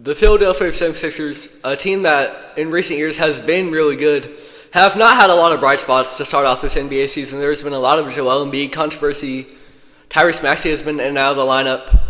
The Philadelphia 76ers, a team that in recent years has been really good, have not had a lot of bright spots to start off this NBA season. There's been a lot of Joel Embiid controversy. Tyrese Maxey has been in and out of the lineup.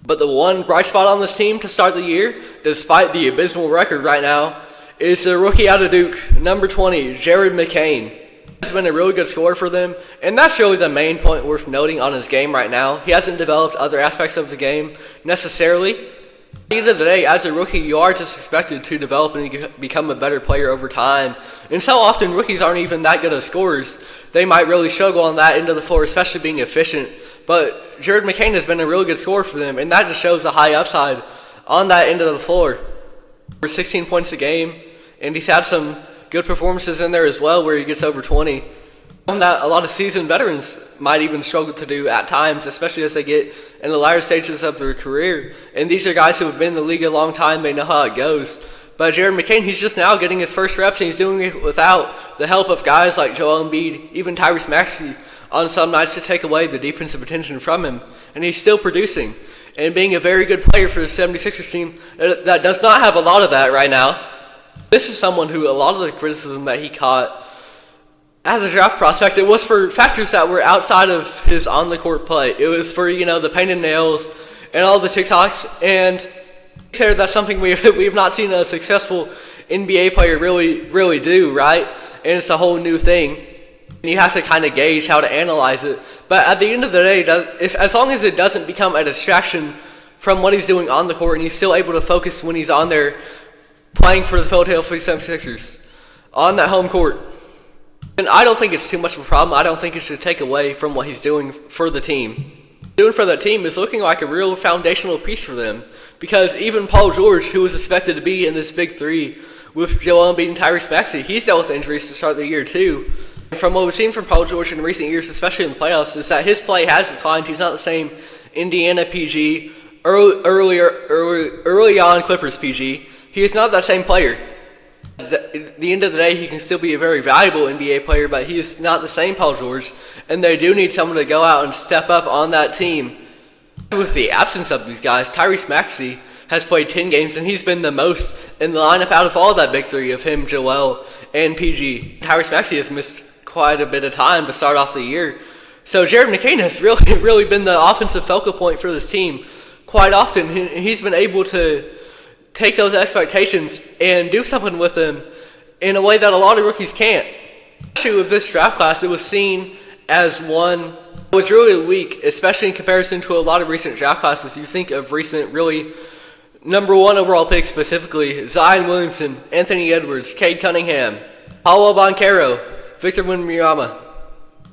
But the one bright spot on this team to start the year, despite the abysmal record right now, is the rookie out of Duke, number 20, Jared McCain. He's been a really good scorer for them, and that's really the main point worth noting on his game right now. He hasn't developed other aspects of the game necessarily. At the end of the day, as a rookie, you are just expected to develop and become a better player over time. And so often, rookies aren't even that good of scorers. They might really struggle on that end of the floor, especially being efficient. But Jared McCain has been a really good scorer for them, and that just shows a high upside on that end of the floor. For 16 points a game, and he's had some good performances in there as well where he gets over 20. That a lot of seasoned veterans might even struggle to do at times, especially as they get in the latter stages of their career. And these are guys who have been in the league a long time. They know how it goes. But Jared McCain, he's just now getting his first reps, and he's doing it without the help of guys like Joel Embiid, even Tyrese Maxey, on some nights to take away the defensive attention from him. And he's still producing and being a very good player for the 76ers team that does not have a lot of that right now. This is someone who a lot of the criticism that he caught as a draft prospect, it was for factors that were outside of his on-the-court play. It was for, the painted nails and all the TikToks. And that's something we've not seen a successful NBA player really do, right? And it's a whole new thing. And you have to kind of gauge how to analyze it. But at the end of the day, as long as it doesn't become a distraction from what he's doing on the court, and he's still able to focus when he's on there playing for the Philadelphia 76ers on that home court, and I don't think it's too much of a problem. I don't think it should take away from what he's doing for the team. Doing for that team is looking like a real foundational piece for them, because even Paul George, who was expected to be in this big three with Joel Embiid and Tyrese Maxey, he's dealt with injuries to start the year too. And from what we've seen from Paul George in recent years, especially in the playoffs, is that his play has declined. He's not the same Indiana PG, early on Clippers PG. He is not that same player. At the end of the day, he can still be a very valuable NBA player, but he is not the same Paul George, and they do need someone to go out and step up on that team. With the absence of these guys, Tyrese Maxey has played 10 games, and he's been the most in the lineup out of all that big three of him, Joel, and PG. Tyrese Maxey has missed quite a bit of time to start off the year. So Jared McCain has really been the offensive focal point for this team quite often. He's been able to take those expectations and do something with them in a way that a lot of rookies can't. Especially with this draft class, it was seen as one that was really weak, especially in comparison to a lot of recent draft classes. You think of recent, really number one overall picks specifically, Zion Williamson, Anthony Edwards, Cade Cunningham, Paolo Banchero, Victor Wembanyama.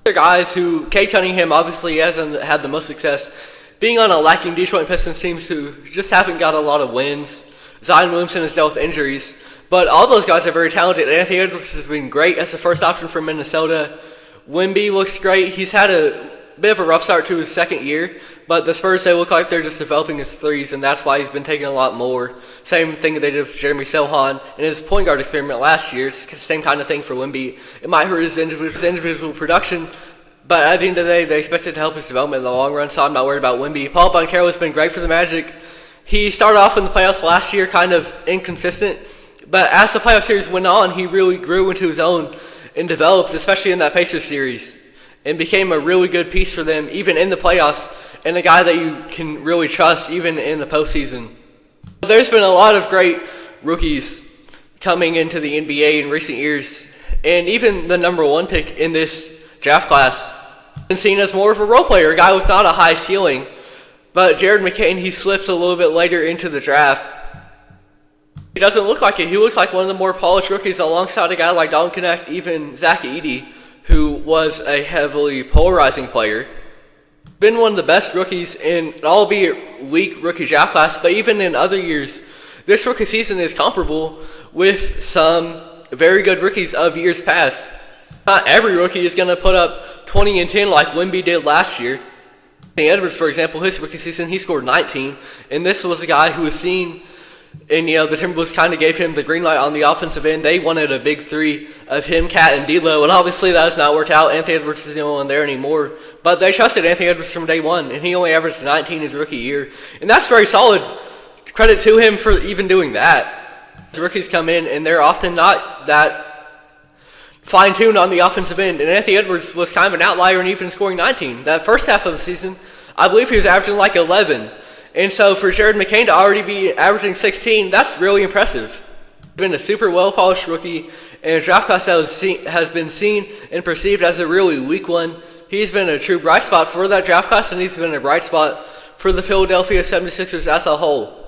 They're guys who, Cade Cunningham obviously hasn't had the most success, being on a lacking Detroit Pistons teams who just haven't got a lot of wins. Zion Williamson has dealt with injuries, but all those guys are very talented. Anthony Edwards has been great as the first option for Minnesota. Wemby looks great. He's had a bit of a rough start to his second year, but the Spurs, they look like they're just developing his threes, and that's why he's been taking a lot more. Same thing that they did with Jeremy Sohan in his point guard experiment last year. It's the same kind of thing for Wemby. It might hurt his individual production, but at the end of the day, they expect it to help his development in the long run, so I'm not worried about Wemby. Paul Banchero has been great for the Magic. He started off in the playoffs last year kind of inconsistent, but as the playoff series went on, he really grew into his own and developed, especially in that Pacers series, and became a really good piece for them, even in the playoffs, and a guy that you can really trust even in the postseason. There's been a lot of great rookies coming into the NBA in recent years, and even the number one pick in this draft class has been seen as more of a role player, a guy with not a high ceiling. But Jared McCain, he slips a little bit later into the draft. He doesn't look like it. He looks like one of the more polished rookies alongside a guy like Don Knecht, even Zach Edey, who was a heavily polarizing player. Been one of the best rookies in, albeit weak rookie draft class, but even in other years, this rookie season is comparable with some very good rookies of years past. Not every rookie is going to put up 20 and 10 like Wemby did last year. Anthony Edwards, for example, his rookie season, he scored 19, and this was a guy who was seen, and the Timberwolves kind of gave him the green light on the offensive end. They wanted a big three of him, Cat, and D'Lo, and obviously that has not worked out. Anthony Edwards is the only one there anymore, but they trusted Anthony Edwards from day one, and he only averaged 19 his rookie year, and that's very solid credit to him for even doing that. The rookies come in and they're often not that fine-tuned on the offensive end, and Anthony Edwards was kind of an outlier and even scoring 19. That first half of the season, I believe he was averaging like 11. And so for Jared McCain to already be averaging 16, that's really impressive. He's been a super well-polished rookie, and a draft class that has been seen and perceived as a really weak one. He's been a true bright spot for that draft class, and he's been a bright spot for the Philadelphia 76ers as a whole.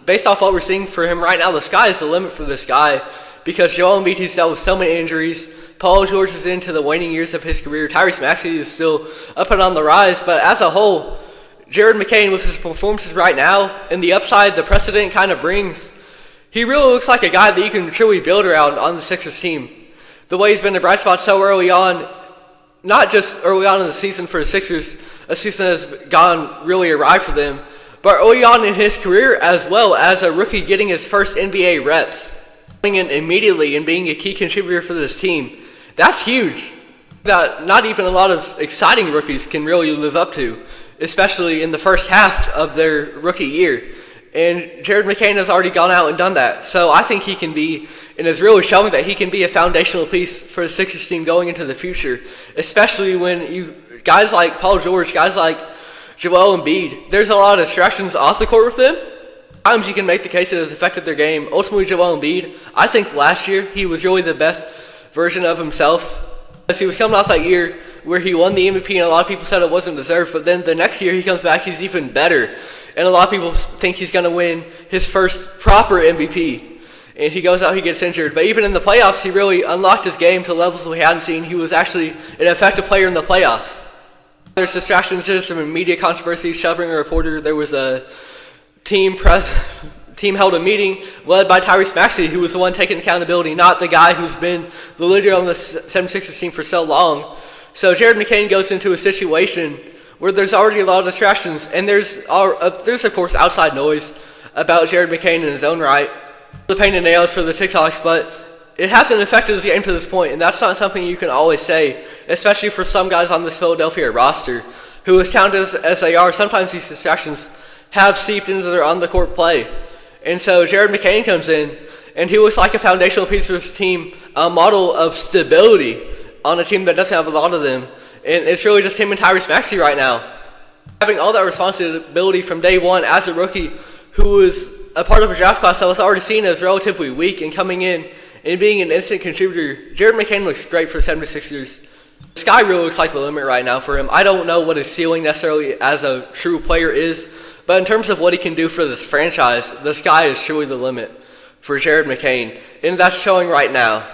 Based off what we're seeing for him right now, the sky is the limit for this guy, because Joel Embiid, he's dealt with so many injuries. Paul George is into the waning years of his career. Tyrese Maxey is still up and on the rise, but as a whole, Jared McCain, with his performances right now and the upside the precedent kind of brings, he really looks like a guy that you can truly build around on the Sixers team. The way he's been a bright spot so early on, not just early on in the season for the Sixers, a season that has gone really awry for them, but early on in his career as well, as a rookie getting his first NBA reps, coming in immediately and being a key contributor for this team. That's huge. That not even a lot of exciting rookies can really live up to, especially in the first half of their rookie year. And Jared McCain has already gone out and done that. So I think he can be, and is really showing that he can be a foundational piece for the Sixers team going into the future, especially when guys like Paul George, guys like Joel Embiid, there's a lot of distractions off the court with them. Sometimes you can make the case that it has affected their game. Ultimately, Joel Embiid, I think last year he was really the best version of himself, as he was coming off that year where he won the MVP and a lot of people said it wasn't deserved, but then the next year he comes back, he's even better, and a lot of people think he's going to win his first proper MVP, and he goes out, he gets injured, but even in the playoffs he really unlocked his game to levels we hadn't seen. He was actually an effective player in the playoffs. There's distractions, there's some media controversy, shoving a reporter. There was a team held a meeting led by Tyrese Maxey, who was the one taking accountability, not the guy who's been the leader on the 76ers team for so long. So Jared McCain goes into a situation where there's already a lot of distractions, and there's of course outside noise about Jared McCain in his own right, the pain and nails for the TikToks, but it hasn't affected his game to this point, and that's not something you can always say, especially for some guys on this Philadelphia roster, who as talented as they are, sometimes these distractions have seeped into their on-the-court play. And so Jared McCain comes in, and he looks like a foundational piece for this team, a model of stability on a team that doesn't have a lot of them. And it's really just him and Tyrese Maxey right now, having all that responsibility from day one as a rookie who was a part of a draft class that was already seen as relatively weak, and coming in and being an instant contributor. Jared McCain looks great for the 76ers. The sky really looks like the limit right now for him. I don't know what his ceiling necessarily as a true player is, but in terms of what he can do for this franchise, the sky is truly the limit for Jared McCain, and that's showing right now.